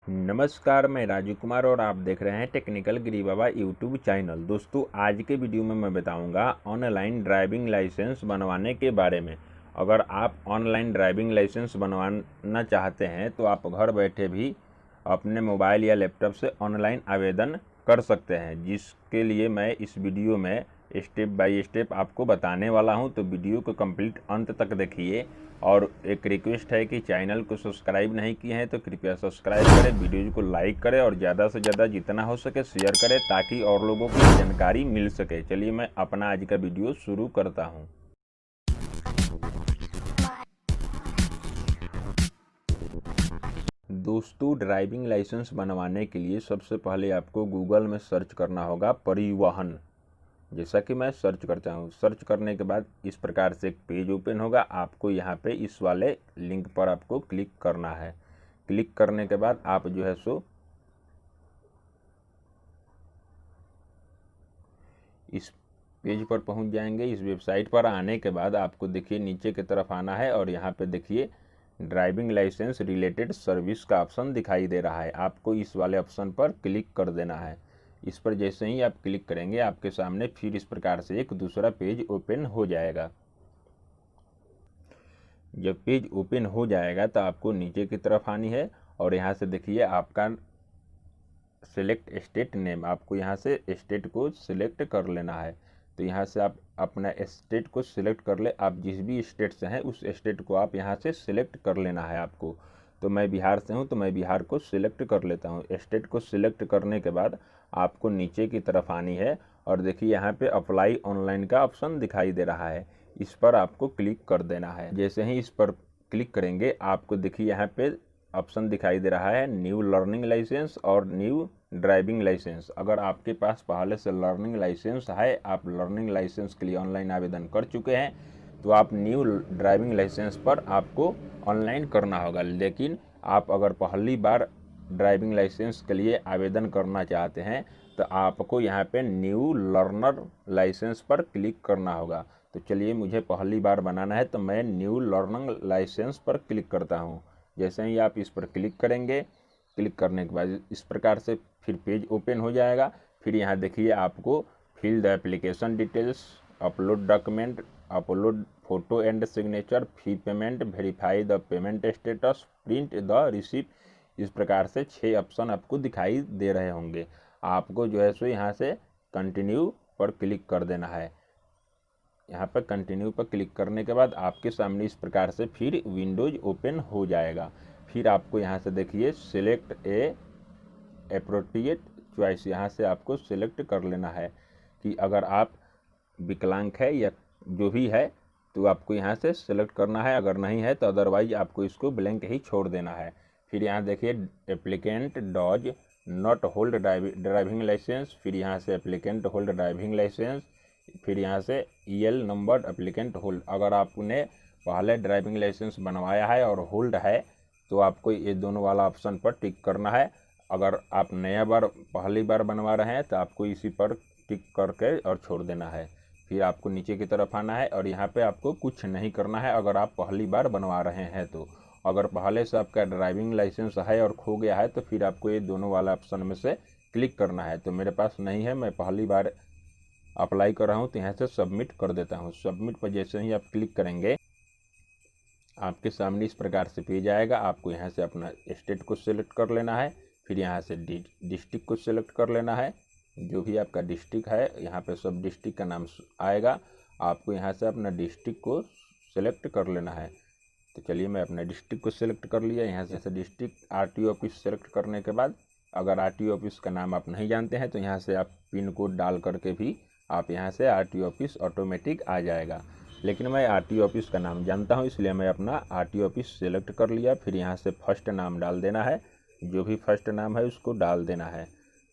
नमस्कार, मैं राजू कुमार और आप देख रहे हैं टेक्निकल गिरी बाबा यूट्यूब चैनल। दोस्तों, आज के वीडियो में मैं बताऊंगा ऑनलाइन ड्राइविंग लाइसेंस बनवाने के बारे में। अगर आप ऑनलाइन ड्राइविंग लाइसेंस बनवाना चाहते हैं तो आप घर बैठे भी अपने मोबाइल या लैपटॉप से ऑनलाइन आवेदन कर सकते हैं, जिसके लिए मैं इस वीडियो में स्टेप बाय स्टेप आपको बताने वाला हूं। तो वीडियो को कंप्लीट अंत तक देखिए। और एक रिक्वेस्ट है कि चैनल को सब्सक्राइब नहीं किए हैं तो कृपया सब्सक्राइब करें, वीडियो को लाइक करें और ज़्यादा से ज़्यादा जितना हो सके शेयर करें, ताकि और लोगों को जानकारी मिल सके। चलिए मैं अपना आज का वीडियो शुरू करता हूं। दोस्तों, ड्राइविंग लाइसेंस बनवाने के लिए सबसे पहले आपको गूगल में सर्च करना होगा परिवहन। जैसा कि मैं सर्च करता हूँ, सर्च करने के बाद इस प्रकार से एक पेज ओपन होगा। आपको यहाँ पे इस वाले लिंक पर आपको क्लिक करना है। क्लिक करने के बाद आप जो है सो इस पेज पर पहुँच जाएंगे। इस वेबसाइट पर आने के बाद आपको देखिए नीचे की तरफ आना है और यहाँ पे देखिए ड्राइविंग लाइसेंस रिलेटेड सर्विस का ऑप्शन दिखाई दे रहा है। आपको इस वाले ऑप्शन पर क्लिक कर देना है। इस पर जैसे ही आप क्लिक करेंगे आपके सामने फिर इस प्रकार से एक दूसरा पेज ओपन हो जाएगा। जब पेज ओपन हो जाएगा तो आपको नीचे की तरफ आनी है और यहाँ से देखिए आपका सिलेक्ट स्टेट नेम, आपको यहाँ से स्टेट को सिलेक्ट कर लेना है। तो यहाँ से आप अपना स्टेट को सिलेक्ट कर ले। आप जिस भी स्टेट से हैं उस स्टेट को आप यहाँ से सिलेक्ट कर लेना है आपको। तो मैं बिहार से हूँ तो मैं बिहार को सिलेक्ट कर लेता हूँ। स्टेट को सिलेक्ट करने के बाद आपको नीचे की तरफ आनी है और देखिए यहाँ पे अप्लाई ऑनलाइन का ऑप्शन दिखाई दे रहा है। इस पर आपको क्लिक कर देना है। जैसे ही इस पर क्लिक करेंगे आपको देखिए यहाँ पे ऑप्शन दिखाई दे रहा है न्यू लर्निंग लाइसेंस और न्यू ड्राइविंग लाइसेंस। अगर आपके पास पहले से लर्निंग लाइसेंस है, आप लर्निंग लाइसेंस के लिए ऑनलाइन आवेदन कर चुके हैं, तो आप न्यू ड्राइविंग लाइसेंस पर आपको ऑनलाइन करना होगा। लेकिन आप अगर पहली बार ड्राइविंग लाइसेंस के लिए आवेदन करना चाहते हैं तो आपको यहाँ पे न्यू लर्नर लाइसेंस पर क्लिक करना होगा। तो चलिए, मुझे पहली बार बनाना है तो मैं न्यू लर्निंग लाइसेंस पर क्लिक करता हूँ। जैसे ही आप इस पर क्लिक करेंगे, क्लिक करने के बाद इस प्रकार से फिर पेज ओपन हो जाएगा। फिर यहाँ देखिए आपको fill the application details, upload document, upload photo and signature, fee payment, verify the payment status, print the receipt. इस प्रकार से 6 ऑप्शन आपको दिखाई दे रहे होंगे। आपको जो है सो यहाँ से कंटिन्यू पर क्लिक कर देना है। यहाँ पर कंटिन्यू पर क्लिक करने के बाद आपके सामने इस प्रकार से फिर विंडोज ओपन हो जाएगा। फिर आपको यहाँ से देखिए सिलेक्ट ए एप्रोप्रिएट चॉइस, यहाँ से आपको सिलेक्ट कर लेना है कि अगर आप विकलांग है या जो भी है तो आपको यहाँ से सिलेक्ट करना है। अगर नहीं है तो अदरवाइज आपको इसको ब्लैंक ही छोड़ देना है। फिर यहाँ देखिए applicant does not hold driving licence, फिर यहाँ से एप्लीकेंट होल्ड ड्राइविंग लाइसेंस, फिर यहाँ से ईएल नंबर एप्लीकेंट होल्ड। अगर आपने पहले ड्राइविंग लाइसेंस बनवाया है और होल्ड है तो आपको ये दोनों वाला ऑप्शन पर टिक करना है। अगर आप नया बार पहली बार बनवा रहे हैं तो आपको इसी पर टिक करके और छोड़ देना है। फिर आपको नीचे की तरफ आना है और यहाँ पे आपको कुछ नहीं करना है अगर आप पहली बार बनवा रहे हैं तो। अगर पहले से आपका ड्राइविंग लाइसेंस है और खो गया है तो फिर आपको ये दोनों वाला ऑप्शन में से क्लिक करना है। तो मेरे पास नहीं है, मैं पहली बार अप्लाई कर रहा हूँ तो यहाँ से सबमिट कर देता हूँ। सबमिट पर जैसे ही आप क्लिक करेंगे आपके सामने इस प्रकार से पेज आएगा। आपको यहाँ से अपना स्टेट को सिलेक्ट कर लेना है। फिर यहाँ से डिस्ट्रिक्ट को सिलेक्ट कर लेना है। जो भी आपका डिस्ट्रिक्ट है यहाँ पे सब डिस्ट्रिक्ट का नाम आएगा। आपको यहाँ से अपना डिस्ट्रिक्ट को सिलेक्ट कर लेना है। तो चलिए, मैं अपना डिस्ट्रिक्ट को सिलेक्ट कर लिया। यहाँ से डिस्ट्रिक्ट आरटीओ ऑफिस सेलेक्ट करने के बाद अगर आरटीओ ऑफिस का नाम आप नहीं जानते हैं तो यहाँ से आप पिन कोड डाल करके भी आप यहाँ से आरटीओ ऑफिस ऑटोमेटिक आ जाएगा। लेकिन मैं आरटीओ ऑफिस का नाम जानता हूँ इसलिए मैं अपना आरटीओ ऑफिस सेलेक्ट कर लिया। फिर यहाँ से फर्स्ट नाम डाल देना है, जो भी फर्स्ट नाम है उसको डाल देना है।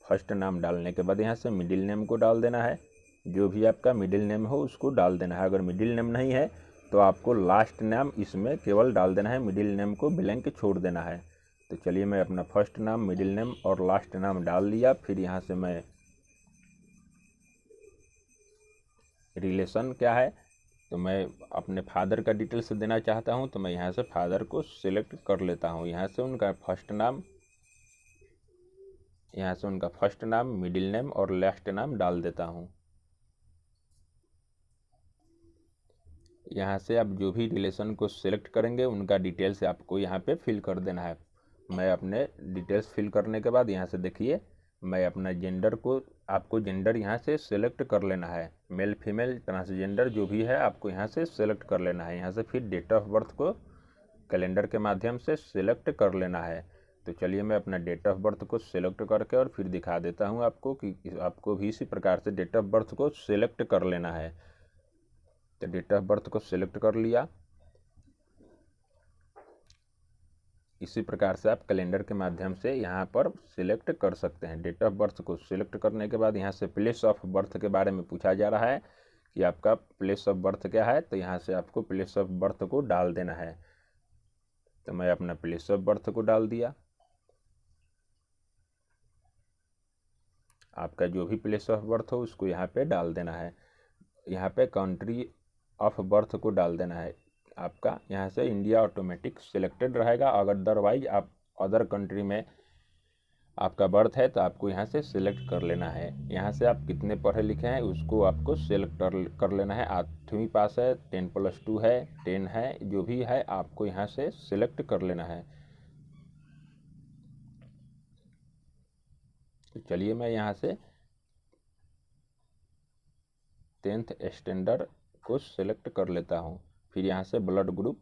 फर्स्ट नाम डालने के बाद यहाँ से मिडिल नेम को डाल देना है। जो भी आपका मिडिल नेम हो उसको डाल देना है। अगर मिडिल नेम नहीं है तो आपको लास्ट नाम इसमें केवल डाल देना है, मिडिल नेम को ब्लैंक छोड़ देना है। तो चलिए, मैं अपना फर्स्ट नाम, मिडिल नेम और लास्ट नाम डाल दिया। फिर यहाँ से मैं रिलेशन क्या है तो मैं अपने फादर का डिटेल्स देना चाहता हूँ तो मैं यहाँ से फादर को सिलेक्ट कर लेता हूँ। यहाँ से उनका फर्स्ट नाम, यहाँ से उनका फर्स्ट नाम, मिडिल नेम और लास्ट नाम डाल देता हूँ। यहाँ से आप जो भी रिलेशन को सिलेक्ट करेंगे उनका डिटेल्स आपको यहाँ पे फिल कर देना है। मैं अपने डिटेल्स फिल करने के बाद यहाँ से देखिए मैं अपना जेंडर को, आपको जेंडर यहाँ से सिलेक्ट कर लेना है। मेल फीमेल ट्रांसजेंडर जो भी है आपको यहाँ से सिलेक्ट कर लेना है। यहाँ से फिर डेट ऑफ बर्थ को कैलेंडर के माध्यम से सिलेक्ट कर लेना है। तो चलिए मैं अपना डेट ऑफ बर्थ को सिलेक्ट करके और फिर दिखा देता हूँ आपको कि आपको भी इसी प्रकार से डेट ऑफ बर्थ को सिलेक्ट कर लेना है। तो डेट ऑफ बर्थ को सिलेक्ट कर लिया। इसी प्रकार से आप कैलेंडर के माध्यम से यहाँ पर सिलेक्ट कर सकते हैं। डेट ऑफ बर्थ को सिलेक्ट करने के बाद यहाँ से प्लेस ऑफ बर्थ के बारे में पूछा जा रहा है कि आपका प्लेस ऑफ बर्थ क्या है। तो यहाँ से आपको प्लेस ऑफ बर्थ को डाल देना है। तो मैं अपना प्लेस ऑफ बर्थ को डाल दिया। आपका जो भी प्लेस ऑफ बर्थ हो उसको यहाँ पे डाल देना है। यहाँ पे कंट्री ऑफ बर्थ को डाल देना है। आपका यहाँ से इंडिया ऑटोमेटिक सिलेक्टेड रहेगा। अगर अदरवाइज आप अदर कंट्री में आपका बर्थ है तो आपको यहाँ से सिलेक्ट कर लेना है। यहाँ से आप कितने पढ़े लिखे हैं उसको आपको सिलेक्ट कर लेना है। 8वीं पास है, 10+2 है, 10 है, जो भी है आपको यहाँ से सिलेक्ट कर लेना है। तो चलिए मैं यहाँ से 10th स्टैंडर्ड को सिलेक्ट कर लेता हूँ। फिर यहाँ से ब्लड ग्रुप,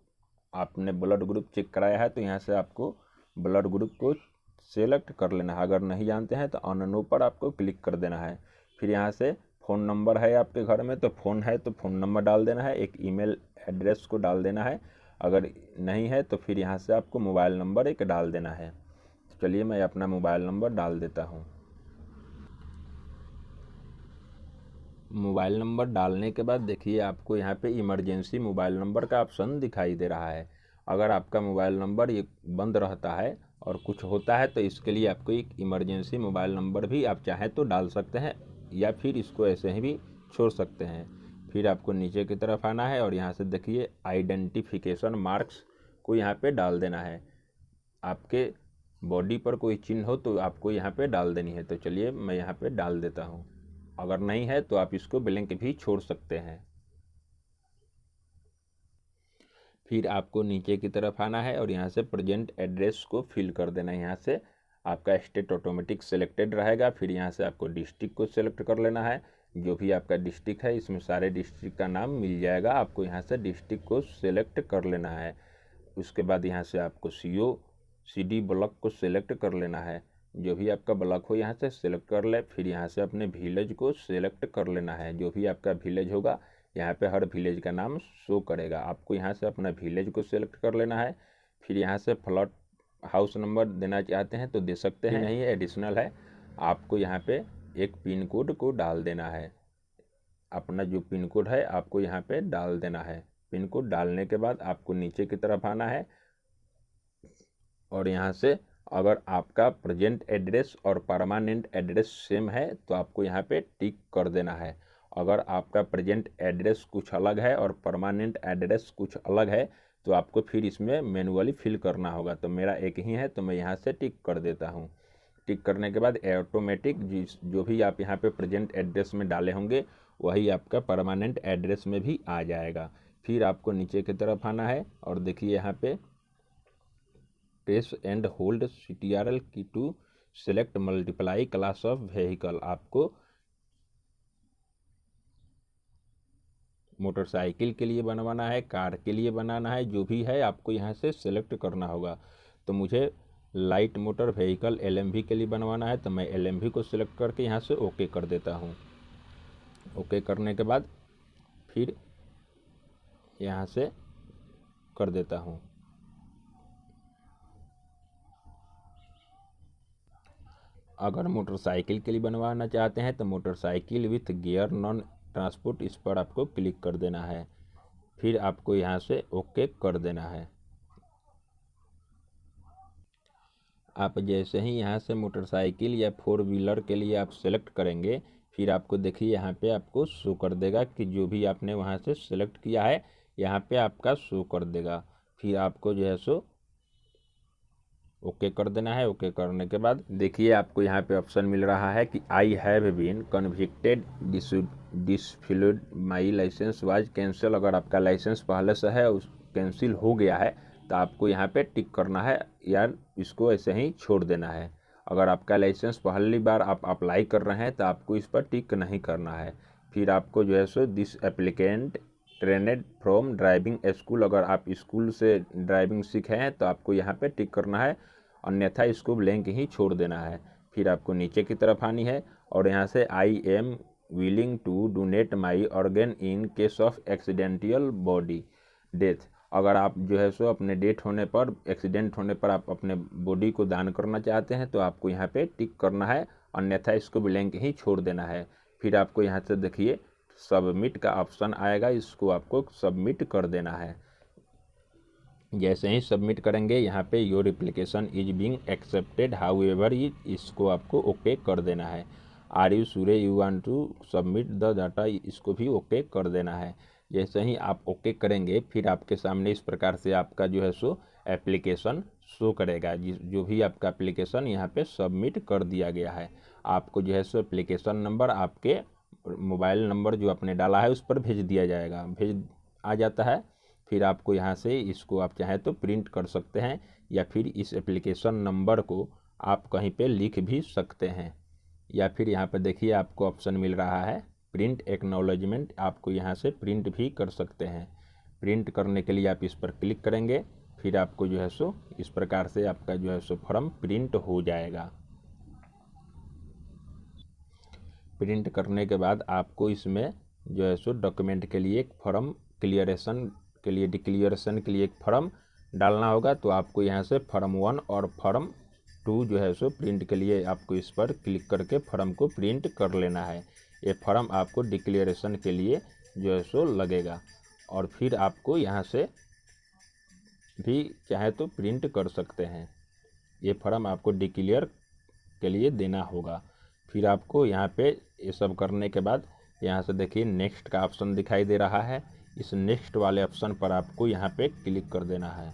आपने ब्लड ग्रुप चेक कराया है तो यहाँ से आपको ब्लड ग्रुप को सेलेक्ट कर लेना है। अगर नहीं जानते हैं तो अननो पर आपको क्लिक कर देना है। फिर यहाँ से फ़ोन नंबर है आपके घर में तो फ़ोन है तो फ़ोन नंबर डाल देना है। एक ईमेल एड्रेस को डाल देना है। अगर नहीं है तो फिर यहाँ से आपको मोबाइल नंबर एक डाल देना है। तो चलिए मैं अपना मोबाइल नंबर डाल देता हूँ। मोबाइल नंबर डालने के बाद देखिए आपको यहाँ पे इमरजेंसी मोबाइल नंबर का ऑप्शन दिखाई दे रहा है। अगर आपका मोबाइल नंबर ये बंद रहता है और कुछ होता है तो इसके लिए आपको एक इमरजेंसी मोबाइल नंबर भी आप चाहें तो डाल सकते हैं या फिर इसको ऐसे ही भी छोड़ सकते हैं। फिर आपको नीचे की तरफ आना है और यहाँ से देखिए आइडेंटिफिकेशन मार्क्स को यहाँ पे डाल देना है। आपके बॉडी पर कोई चिन्ह हो तो आपको यहाँ पे डाल देनी है। तो चलिए मैं यहाँ पे डाल देता हूँ। अगर नहीं है तो आप इसको ब्लैंक भी छोड़ सकते हैं। फिर आपको नीचे की तरफ आना है और यहाँ से प्रेजेंट एड्रेस को फिल कर देना है। यहाँ से आपका स्टेट ऑटोमेटिक सेलेक्टेड रहेगा। फिर यहाँ से आपको डिस्ट्रिक्ट को सिलेक्ट कर लेना है। जो भी आपका डिस्ट्रिक्ट है इसमें सारे डिस्ट्रिक्ट का नाम मिल जाएगा। आपको यहाँ से डिस्ट्रिक्ट को सिलेक्ट कर लेना है। उसके बाद यहाँ से आपको CO CD ब्लॉक को सिलेक्ट कर लेना है। जो भी आपका ब्लॉक हो यहाँ से सिलेक्ट कर ले। फिर यहाँ से अपने विलेज को सिलेक्ट कर लेना है। जो भी आपका विलेज होगा यहाँ पे हर विलेज का नाम शो करेगा। आपको यहाँ से अपना विलेज को सिलेक्ट कर लेना है। फिर यहाँ से फ्लैट हाउस नंबर देना चाहते हैं तो दे सकते हैं, नहीं एडिशनल है। आपको यहाँ पे एक पिन कोड को डाल देना है। अपना जो पिन कोड है आपको यहाँ पे डाल देना है। पिन कोड डालने के बाद आपको नीचे की तरफ आना है और यहाँ से अगर आपका प्रेजेंट एड्रेस और परमानेंट एड्रेस सेम है तो आपको यहाँ पे टिक कर देना है। अगर आपका प्रेजेंट एड्रेस कुछ अलग है और परमानेंट एड्रेस कुछ अलग है तो आपको फिर इसमें मैनुअली फिल करना होगा। तो मेरा एक ही है तो मैं यहाँ से टिक कर देता हूँ। टिक करने के बाद ऑटोमेटिक जो भी आप यहाँ पे प्रेजेंट एड्रेस में डाले होंगे वही आपका परमानेंट एड्रेस में भी आ जाएगा। फिर आपको नीचे की तरफ आना है और देखिए यहाँ पे press and hold CTRL key to select multiple class of vehicle. आपको मोटरसाइकिल के लिए बनवाना है, कार के लिए बनाना है, जो भी है आपको यहाँ से सेलेक्ट करना होगा। तो मुझे लाइट मोटर व्हीकल LMV के लिए बनवाना है तो मैं LMV को सिलेक्ट करके यहाँ से ओके कर देता हूँ। ओके करने के बाद फिर यहाँ से कर देता हूँ। अगर मोटरसाइकिल के लिए बनवाना चाहते हैं तो motorcycle with gear non transport, इस पर आपको क्लिक कर देना है। फिर आपको यहाँ से ओके कर देना है। आप जैसे ही यहाँ से मोटरसाइकिल या 4 व्हीलर के लिए आप सेलेक्ट करेंगे फिर आपको देखिए यहाँ पे आपको शो कर देगा कि जो भी आपने वहाँ से सेलेक्ट किया है यहाँ पे आपका शो कर देगा। फिर आपको जो है सो ओके कर देना है। ओके करने के बाद देखिए आपको यहाँ पे ऑप्शन मिल रहा है कि I have been convicted disqualified my licence was cancel. अगर आपका लाइसेंस पहले से है उस कैंसिल हो गया है तो आपको यहाँ पे टिक करना है या इसको ऐसे ही छोड़ देना है। अगर आपका लाइसेंस पहली बार आप अप्लाई कर रहे हैं तो आपको इस पर टिक नहीं करना है। फिर आपको जो है सो this applicant trained from driving school, अगर आप स्कूल से ड्राइविंग सीखे हैं तो आपको यहाँ पे टिक करना है, अन्यथा इसको ब्लैंक ही छोड़ देना है। फिर आपको नीचे की तरफ आनी है और यहाँ से I am willing to donate my organ in case of accidental body death. अगर आप जो है सो अपने डेथ होने पर, एक्सीडेंट होने पर आप अपने बॉडी को दान करना चाहते हैं तो आपको यहाँ पे टिक करना है, अन्यथा इसको ब्लैंक ही छोड़ देना है। फिर आपको यहाँ से देखिए सबमिट का ऑप्शन आएगा, इसको आपको सबमिट कर देना है। जैसे ही सबमिट करेंगे यहाँ पे your application is being accepted however, इसको आपको ओके कर देना है। Are you sure you want to submit the data, इसको भी ओके कर देना है। जैसे ही आप ओके करेंगे फिर आपके सामने इस प्रकार से आपका जो है सो एप्लीकेशन शो करेगा, जो भी आपका एप्लीकेशन यहाँ पे सबमिट कर दिया गया है। आपको जो है सो एप्लीकेशन नंबर आपके मोबाइल नंबर जो आपने डाला है उस पर भेज दिया जाएगा, भेज आ जाता है। फिर आपको यहाँ से इसको आप चाहें तो प्रिंट कर सकते हैं या फिर इस एप्लीकेशन नंबर को आप कहीं पे लिख भी सकते हैं, या फिर यहाँ पे देखिए आपको ऑप्शन मिल रहा है प्रिंट एक्नॉलेजमेंट, आपको यहाँ से प्रिंट भी कर सकते हैं। प्रिंट करने के लिए आप इस पर क्लिक करेंगे, फिर आपको जो है सो इस प्रकार से आपका जो है सो फॉर्म प्रिंट हो जाएगा। प्रिंट करने के बाद आपको इसमें जो है सो डॉक्यूमेंट के लिए एक फॉर्म डिक्लेरेशन के लिए एक फॉर्म डालना होगा। तो आपको यहाँ से फॉर्म 1 और फॉर्म 2 जो है सो प्रिंट के लिए आपको इस पर क्लिक करके फॉर्म को प्रिंट कर लेना है। ये फॉर्म आपको डिक्लेरेशन के लिए जो है सो लगेगा, और फिर आपको यहाँ से भी चाहे तो प्रिंट कर सकते हैं। ये फॉर्म आपको डिक्लेयर के लिए देना होगा। फिर आपको यहाँ पे ये सब करने के बाद यहाँ से देखिए नेक्स्ट का ऑप्शन दिखाई दे रहा है, इस नेक्स्ट वाले ऑप्शन पर आपको यहाँ पे क्लिक कर देना है।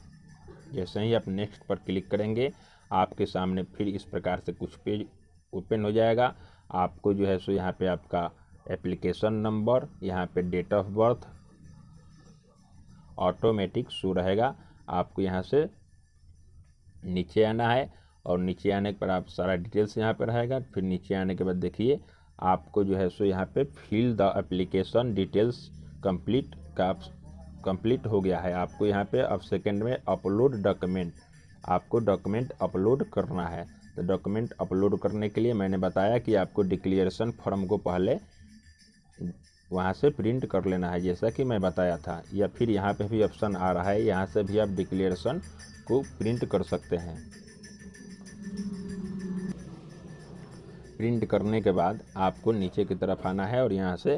जैसे ही आप नेक्स्ट पर क्लिक करेंगे आपके सामने फिर इस प्रकार से कुछ पेज ओपन हो जाएगा। आपको जो है सो यहाँ पे आपका एप्लीकेशन नंबर, यहाँ पे date of birth automatic show रहेगा। आपको यहाँ से नीचे आना है और नीचे आने पर आप सारा डिटेल्स यहाँ पे रहेगा। फिर नीचे आने के बाद देखिए आपको जो है सो यहाँ पे fill the application details complete का कंप्लीट हो गया है। आपको यहाँ पे अब सेकंड में अपलोड डॉक्यूमेंट, आपको डॉक्यूमेंट अपलोड करना है। तो डॉक्यूमेंट अपलोड करने के लिए मैंने बताया कि आपको डिक्लेरेशन फॉर्म को पहले वहाँ से प्रिंट कर लेना है, जैसा कि मैं बताया था। या फिर यहाँ पे भी ऑप्शन आ रहा है, यहाँ से भी आप डिक्लेरेशन को प्रिंट कर सकते हैं। प्रिंट करने के बाद आपको नीचे की तरफ आना है और यहाँ से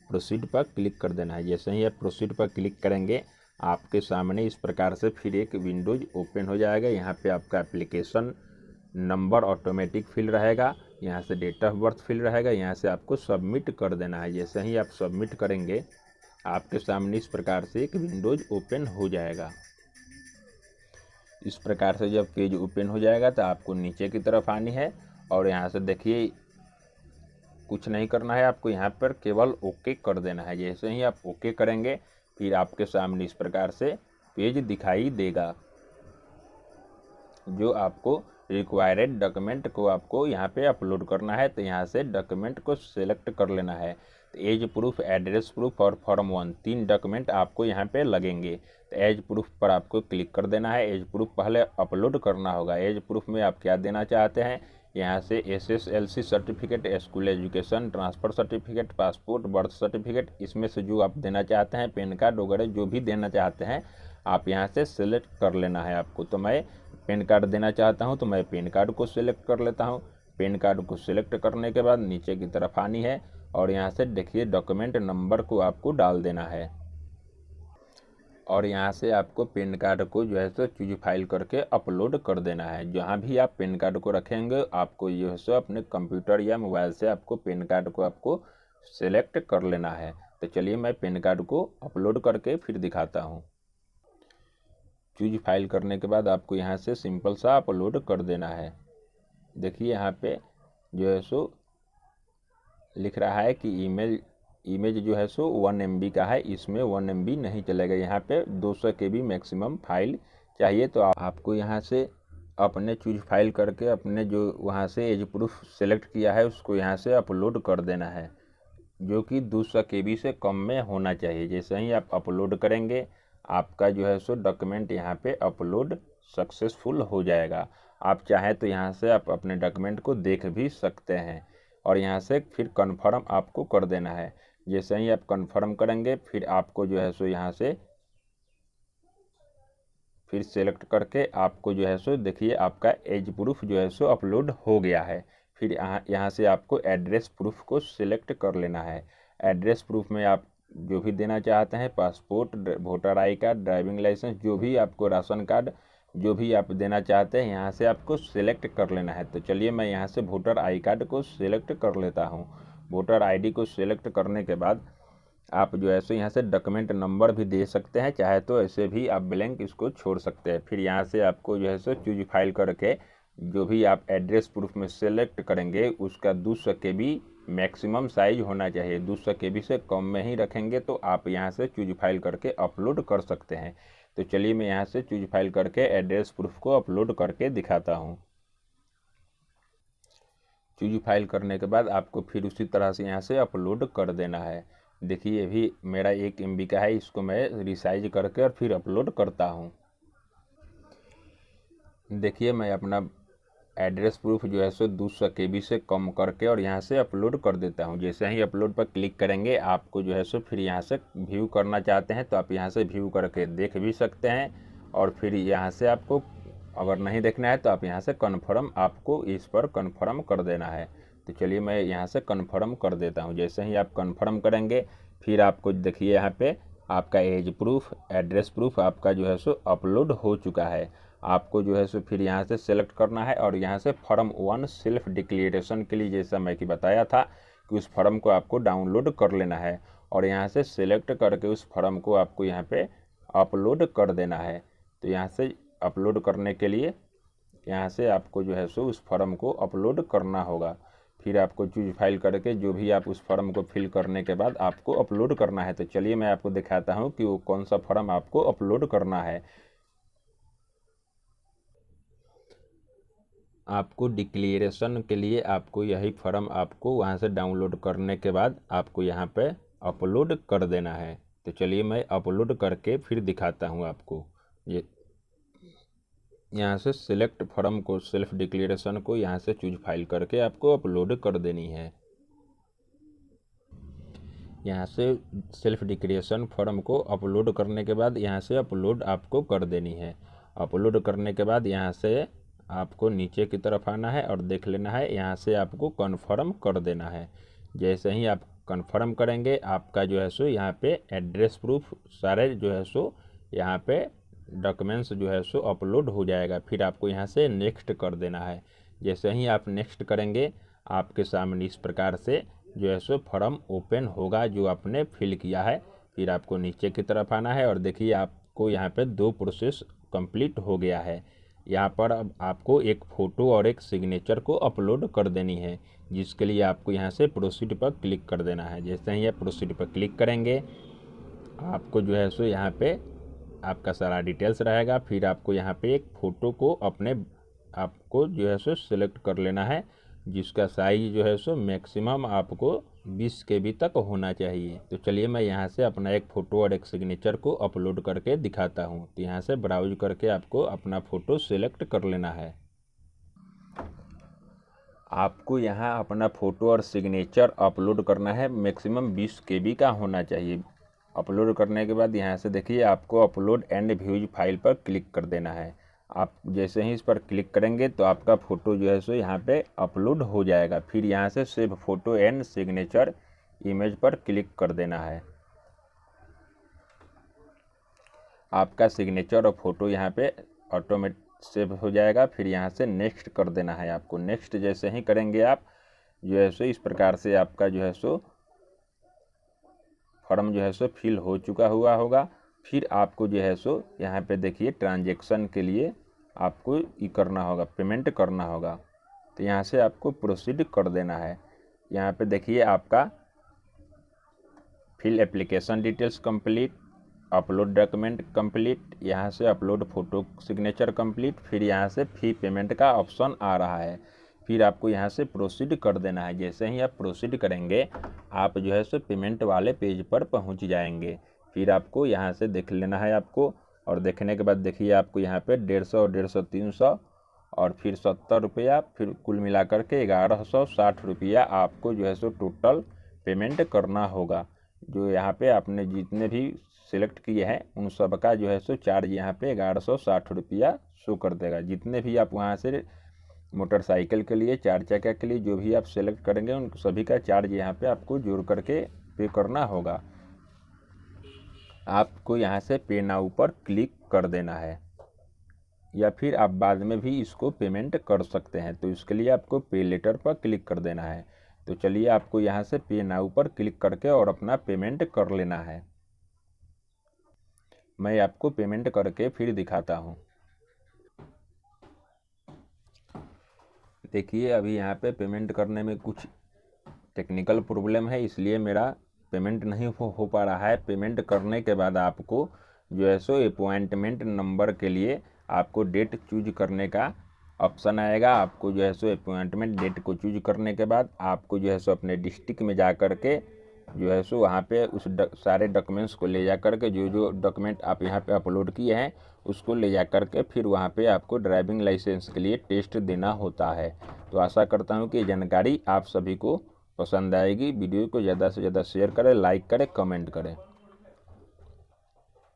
प्रोसीड पर क्लिक कर देना है। जैसे ही आप प्रोसीड पर क्लिक करेंगे आपके सामने इस प्रकार से फिर एक विंडोज ओपन हो जाएगा। यहाँ पे आपका एप्लीकेशन नंबर ऑटोमेटिक फिल रहेगा, यहाँ से डेट ऑफ बर्थ फिल रहेगा, यहाँ से आपको सबमिट कर देना है। जैसे ही आप सबमिट करेंगे आपके सामने इस प्रकार से एक विंडोज ओपन हो जाएगा। इस प्रकार से जब पेज ओपन हो जाएगा तो आपको नीचे की तरफ आनी है और यहाँ से देखिए कुछ नहीं करना है, आपको यहाँ पर केवल ओके कर देना है। जैसे ही आप ओके करेंगे फिर आपके सामने इस प्रकार से पेज दिखाई देगा, जो आपको रिक्वायर्ड डॉक्यूमेंट को आपको यहाँ पे अपलोड करना है। तो यहाँ से डॉक्यूमेंट को सिलेक्ट कर लेना है। तो एज प्रूफ, एड्रेस प्रूफ और फॉर्म 1 3 डॉक्यूमेंट आपको यहाँ पे लगेंगे। तो एज प्रूफ पर आपको क्लिक कर देना है। एज प्रूफ पहले अपलोड करना होगा। एज प्रूफ में आप क्या देना चाहते हैं, यहाँ से SSLC certificate, school education, transfer certificate, passport, birth certificate, इसमें से जो आप देना चाहते हैं, पैन कार्ड वगैरह जो भी देना चाहते हैं आप यहाँ से सिलेक्ट कर लेना है आपको। तो मैं पैन कार्ड देना चाहता हूँ तो मैं पैन कार्ड को सिलेक्ट कर लेता हूँ। पैन कार्ड को सिलेक्ट करने के बाद नीचे की तरफ आनी है और यहाँ से देखिए डॉक्यूमेंट नंबर को आपको डाल देना है और यहाँ से आपको पैन कार्ड को जो है सो चूज फाइल करके अपलोड कर देना है। जहाँ भी आप पैन कार्ड को रखेंगे आपको जो है सो अपने कंप्यूटर या मोबाइल से आपको पैन कार्ड को आपको सेलेक्ट कर लेना है। तो चलिए मैं पैन कार्ड को अपलोड करके फिर दिखाता हूँ। चूज फाइल करने के बाद आपको यहाँ से सिंपल सा अपलोड कर देना है। देखिए यहाँ पे जो है सो लिख रहा है कि इमेज जो है सो 1 MB का है, इसमें 1 MB नहीं चलेगा, यहाँ पे 200 KB मैक्सिमम फाइल चाहिए। तो आपको यहाँ से अपने चूज फाइल करके अपने जो वहाँ से एज प्रूफ सेलेक्ट किया है उसको यहाँ से अपलोड कर देना है, जो कि 200 KB से कम में होना चाहिए। जैसे ही आप अपलोड करेंगे आपका जो है सो डॉक्यूमेंट यहाँ पे अपलोड सक्सेसफुल हो जाएगा। आप चाहें तो यहाँ से आप अपने डॉक्यूमेंट को देख भी सकते हैं और यहाँ से फिर कन्फर्म आपको कर देना है। जैसे ही आप कन्फर्म करेंगे फिर आपको जो है सो यहाँ से फिर सेलेक्ट करके आपको जो है सो देखिए आपका एज प्रूफ जो है सो अपलोड हो गया है। फिर यहाँ से आपको एड्रेस प्रूफ को सिलेक्ट कर लेना है। एड्रेस प्रूफ में आप जो भी देना चाहते हैं, passport, voter I card, driving licence, जो भी आपको राशन कार्ड जो भी आप देना चाहते हैं यहाँ से आपको सिलेक्ट कर लेना है। तो चलिए मैं यहाँ से वोटर आई कार्ड को सिलेक्ट कर लेता हूँ। वोटर आईडी को सिलेक्ट करने के बाद आप जो है सो यहाँ से डॉक्यूमेंट नंबर भी दे सकते हैं, चाहे तो ऐसे भी आप ब्लैंक इसको छोड़ सकते हैं। फिर यहाँ से आपको जो है सो चूज फाइल करके जो भी आप एड्रेस प्रूफ में सेलेक्ट करेंगे उसका 200 KB मैक्सिमम साइज होना चाहिए। 200 KB से कम में ही रखेंगे तो आप यहाँ से चूज फाइल करके अपलोड कर सकते हैं। तो चलिए मैं यहाँ से चूज फाइल करके एड्रेस प्रूफ को अपलोड करके दिखाता हूँ। चूज फाइल करने के बाद आपको फिर उसी तरह से यहाँ से अपलोड कर देना है। देखिए ये भी मेरा 1 MB का है, इसको मैं रिसाइज करके और फिर अपलोड करता हूँ। देखिए मैं अपना एड्रेस प्रूफ जो है सो 200 KB से कम करके और यहाँ से अपलोड कर देता हूँ। जैसे ही अपलोड पर क्लिक करेंगे आपको जो है सो फिर यहाँ से व्यू करना चाहते हैं तो आप यहाँ से व्यू करके देख भी सकते हैं और फिर यहाँ से आपको अगर नहीं देखना है तो आप यहाँ से कन्फर्म, आपको इस पर कन्फर्म कर देना है। तो चलिए मैं यहाँ से कन्फर्म कर देता हूँ। जैसे ही आप कन्फर्म करेंगे फिर आपको देखिए यहाँ पे आपका एज प्रूफ, एड्रेस प्रूफ आपका जो है सो अपलोड हो चुका है। आपको जो है सो फिर यहाँ से सेलेक्ट करना है और यहाँ से फॉर्म 1 सेल्फ डिक्लेरेशन के लिए जैसा मैं कि बताया था कि उस फॉर्म को आपको डाउनलोड कर लेना है और यहाँ से सेलेक्ट करके उस फॉर्म को आपको यहाँ पे अपलोड कर देना है। तो यहाँ से अपलोड करने के लिए यहाँ से आपको जो है सो उस फॉर्म को अपलोड करना होगा। फिर आपको चूज फाइल करके जो भी आप उस फॉर्म को फिल करने के बाद आपको अपलोड करना है। तो चलिए मैं आपको दिखाता हूँ कि वो कौन सा फॉर्म आपको अपलोड करना है। आपको डिक्लेरेशन के लिए आपको यही फॉर्म आपको वहाँ से डाउनलोड करने के बाद आपको यहाँ पे अपलोड कर देना है। तो चलिए मैं अपलोड करके फिर दिखाता हूँ आपको। ये यहाँ से सिलेक्ट फॉर्म को, सेल्फ डिक्लेरेशन को यहाँ से चूज फाइल करके आपको अपलोड कर देनी है। यहाँ से सेल्फ डिक्लेरेशन फॉर्म को अपलोड करने के बाद यहाँ से अपलोड आपको कर देनी है। अपलोड करने के बाद यहाँ से आपको नीचे की तरफ आना है और देख लेना है, यहाँ से आपको कन्फर्म कर देना है। जैसे ही आप कन्फर्म करेंगे आपका जो है सो यहाँ पे एड्रेस प्रूफ सारे जो है सो यहाँ पे डॉक्यूमेंट्स जो है सो अपलोड हो जाएगा। फिर आपको यहाँ से नेक्स्ट कर देना है। जैसे ही आप नेक्स्ट करेंगे आपके सामने इस प्रकार से जो है सो फॉर्म ओपन होगा जो आपने फिल किया है। फिर आपको नीचे की तरफ आना है और देखिए आपको यहाँ पे 2 प्रोसेस कंप्लीट हो गया है। यहाँ पर अब आपको एक फ़ोटो और एक सिग्नेचर को अपलोड कर देनी है, जिसके लिए आपको यहाँ से प्रोसीड पर क्लिक कर देना है। जैसे ही आप प्रोसीड पर क्लिक करेंगे आपको जो है सो यहाँ पे आपका सारा डिटेल्स रहेगा। फिर आपको यहाँ पे एक फ़ोटो को आपको जो है सो सिलेक्ट कर लेना है, जिसका साइज जो है सो मैक्सिमम आपको 20 KB तक होना चाहिए। तो चलिए मैं यहाँ से अपना एक फ़ोटो और एक सिग्नेचर को अपलोड करके दिखाता हूँ। तो यहाँ से ब्राउज करके आपको अपना फ़ोटो सिलेक्ट कर लेना है। आपको यहाँ अपना फ़ोटो और सिग्नेचर अपलोड करना है, मैक्सिमम 20 KB का होना चाहिए। अपलोड करने के बाद यहाँ से देखिए आपको अपलोड एंड व्यूज फाइल पर क्लिक कर देना है। आप जैसे ही इस पर क्लिक करेंगे तो आपका फ़ोटो जो है सो यहाँ पे अपलोड हो जाएगा। फिर यहाँ से save photo and signature image पर क्लिक कर देना है। आपका सिग्नेचर और फ़ोटो यहाँ पे ऑटोमेटिक सेव हो जाएगा। फिर यहाँ से नेक्स्ट कर देना है आपको। नेक्स्ट जैसे ही करेंगे आप जो है सो इस प्रकार से आपका जो है सो फॉर्म जो है सो फिल हो चुका हुआ होगा। फिर आपको जो है सो यहाँ पे देखिए ट्रांजैक्शन के लिए आपको ये करना होगा, पेमेंट करना होगा। तो यहाँ से आपको प्रोसीड कर देना है। यहाँ पे देखिए आपका fill application details complete, upload document complete, यहाँ से अपलोड फोटो सिग्नेचर कंप्लीट, फिर यहाँ से फी पेमेंट का ऑप्शन आ रहा है। फिर आपको यहाँ से प्रोसीड कर देना है। जैसे ही आप प्रोसीड करेंगे आप जो है सो पेमेंट वाले पेज पर पहुँच जाएंगे। फिर आपको यहाँ से देख लेना है आपको, और देखने के बाद देखिए आपको यहाँ पे 150, 150, 300 और फिर 70 रुपया, फिर कुल मिलाकर के 1160 रुपया आपको जो है सो टोटल पेमेंट करना होगा। जो यहाँ पे आपने जितने भी सिलेक्ट किए हैं उन सब का जो है सो चार्ज यहाँ पे 1160 रुपया शो कर देगा। जितने भी आप वहाँ से मोटरसाइकिल के लिए, 4 चक्का के लिए जो भी आप सेलेक्ट करेंगे उन सभी का चार्ज यहाँ पे आपको जोड़ करके पे करना होगा। आपको यहाँ से पे नाउ पर क्लिक कर देना है, या फिर आप बाद में भी इसको पेमेंट कर सकते हैं। तो इसके लिए आपको पे लेटर पर क्लिक कर देना है। तो चलिए आपको यहाँ से पे नाउ पर क्लिक करके और अपना पेमेंट कर लेना है। मैं आपको पेमेंट करके फिर दिखाता हूँ। देखिए अभी यहाँ पे पेमेंट करने में कुछ टेक्निकल प्रॉब्लम है, इसलिए मेरा पेमेंट नहीं हो पा रहा है। पेमेंट करने के बाद आपको जो है सो अपॉइंटमेंट नंबर के लिए आपको डेट चूज करने का ऑप्शन आएगा। आपको जो है सो अपॉइंटमेंट डेट को चूज करने के बाद आपको जो है सो अपने डिस्ट्रिक्ट में जा कर के जो है सो वहाँ पे उस सारे डॉक्यूमेंट्स को ले जा कर के, जो डॉक्यूमेंट आप यहाँ पे अपलोड किए हैं उसको ले जा कर के फिर वहाँ पे आपको ड्राइविंग लाइसेंस के लिए टेस्ट देना होता है। तो आशा करता हूँ कि ये जानकारी आप सभी को पसंद आएगी। वीडियो को ज़्यादा से ज़्यादा शेयर करें, लाइक करें, कमेंट करें।